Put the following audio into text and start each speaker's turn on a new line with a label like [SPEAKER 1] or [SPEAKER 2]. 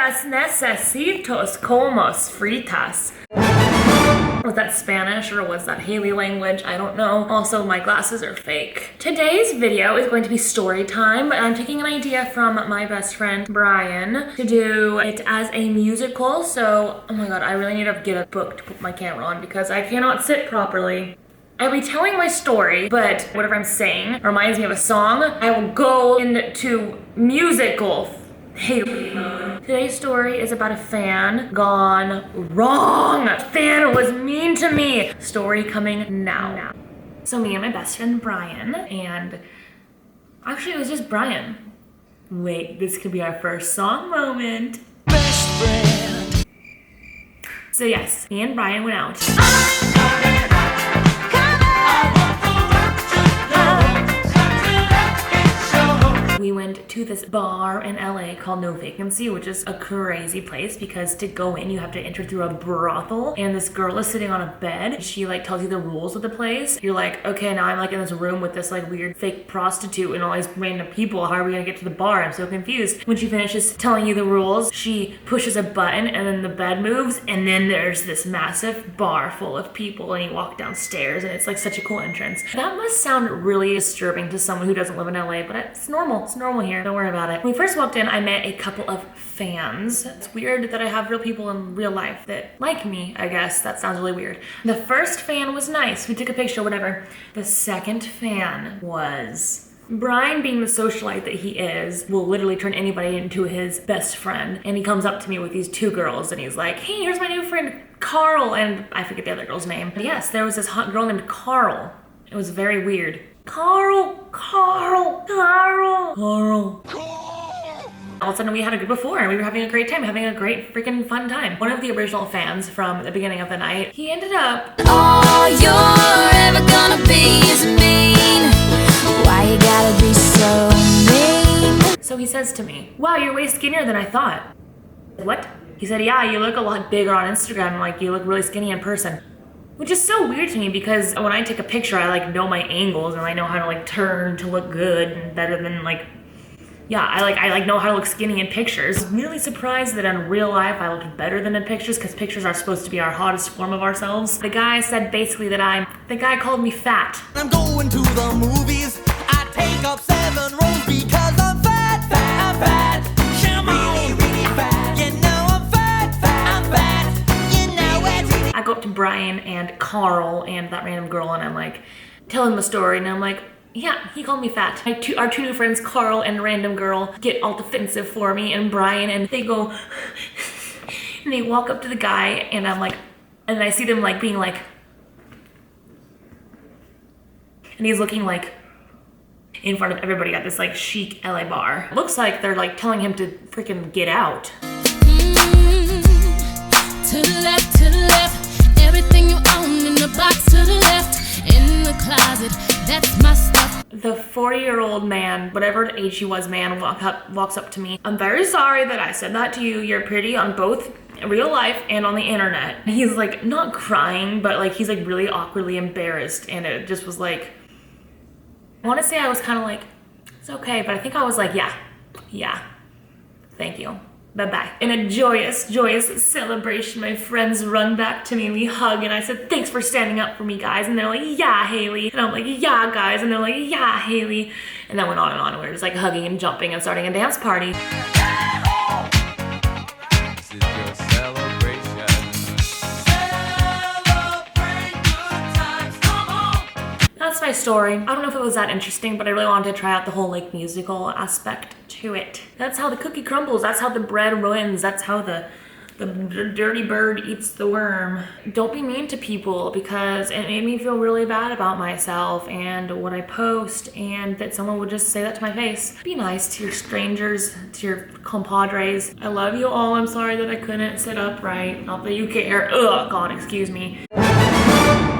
[SPEAKER 1] las necesitos comos fritas. Was that Spanish or was that Hailee language? I don't know. Also, my glasses are fake. Today's video is going to be story time. I'm taking an idea from my best friend, Brian, to do it as a musical. So, oh my God, I really need to get a book to put my camera on because I cannot sit properly. I'll be telling my story, but whatever I'm saying reminds me of a song. I will go into musical Hailee mode. Today's story is about a fan gone wrong. A fan was mean to me. Story coming now. So me and my best friend Brian, and actually it was just Brian. Wait, this could be our first song moment. Best friend. So yes, me and Brian went out. We went to this bar in LA called No Vacancy, which is a crazy place because to go in, you have to enter through a brothel. And this girl is sitting on a bed. She like tells you the rules of the place. You're like, okay, now I'm like in this room with this like weird fake prostitute and all these random people. How are we gonna get to the bar? I'm so confused. When she finishes telling you the rules, she pushes a button and then the bed moves. And then there's this massive bar full of people and you walk downstairs and it's like such a cool entrance. That must sound really disturbing to someone who doesn't live in LA, but it's normal. It's normal here. Don't worry about it. When we first walked in, I met a couple of fans. It's weird that I have real people in real life that like me, I guess. That sounds really weird. The first fan was nice. We took a picture, whatever. The second fan was Brian, being the socialite that he is, will literally turn anybody into his best friend. And he comes up to me with these two girls and he's like, hey, here's my new friend, Carl. And I forget the other girl's name. But yes, there was this hot girl named Carl. It was very weird. Carl. All of a sudden we had a group of four and we were having a great time, having a great freaking fun time. One of the original fans from the beginning of the night, he ended up, all you're ever gonna be is mean. Why you gotta be so mean? So he says to me, wow, you're way skinnier than I thought. What? He said, yeah, you look a lot bigger on Instagram, like you look really skinny in person. Which is so weird to me because when I take a picture, I like know my angles and I know how to like turn to look good and better than like, yeah, I know how to look skinny in pictures. I'm really surprised that in real life I look better than in pictures because pictures are supposed to be our hottest form of ourselves. The guy said basically that the guy called me fat.
[SPEAKER 2] I'm going to the movies. I take up 7 rows because I'm fat. Really fat. You know I'm fat. You know it.
[SPEAKER 1] I go up to Brian and Carl and that random girl and I'm like, tell him the story and I'm like, yeah, he called me fat. Our two new friends, Carl and random girl, get all defensive for me and Brian and they go, and they walk up to the guy and I'm like, and I see them like being like, and he's looking like in front of everybody at this like chic LA bar. Looks like they're like telling him to freaking get out.
[SPEAKER 3] To the left, everything you own in the box to the left, in the closet, that's my stuff.
[SPEAKER 1] The 40-year-old man, whatever age he was, man, walks up to me. I'm very sorry that I said that to you. You're pretty on both real life and on the internet. He's like not crying, but like he's like really awkwardly embarrassed and it just was like, I want to say I was kind of like, it's okay, but I think I was like, yeah, thank you. Bye-bye. In a joyous celebration, my friends run back to me and we hug and I said, thanks for standing up for me, guys. And they're like, yeah, Hailee. And I'm like, yeah, guys. And they're like, yeah, Hailee. And that went on and on. We were just like hugging and jumping and starting a dance party.
[SPEAKER 4] This is your celebration. Celebrate good times, come on.
[SPEAKER 1] That's my story. I don't know if it was that interesting, but I really wanted to try out the whole like musical aspect to it. That's how the cookie crumbles. That's how the bread ruins. That's how the dirty bird eats the worm. Don't be mean to people because it made me feel really bad about myself and what I post and that someone would just say that to my face. Be nice to your strangers, to your compadres. I love you all. I'm sorry that I couldn't sit upright. Not that you care. Ugh, God, excuse me.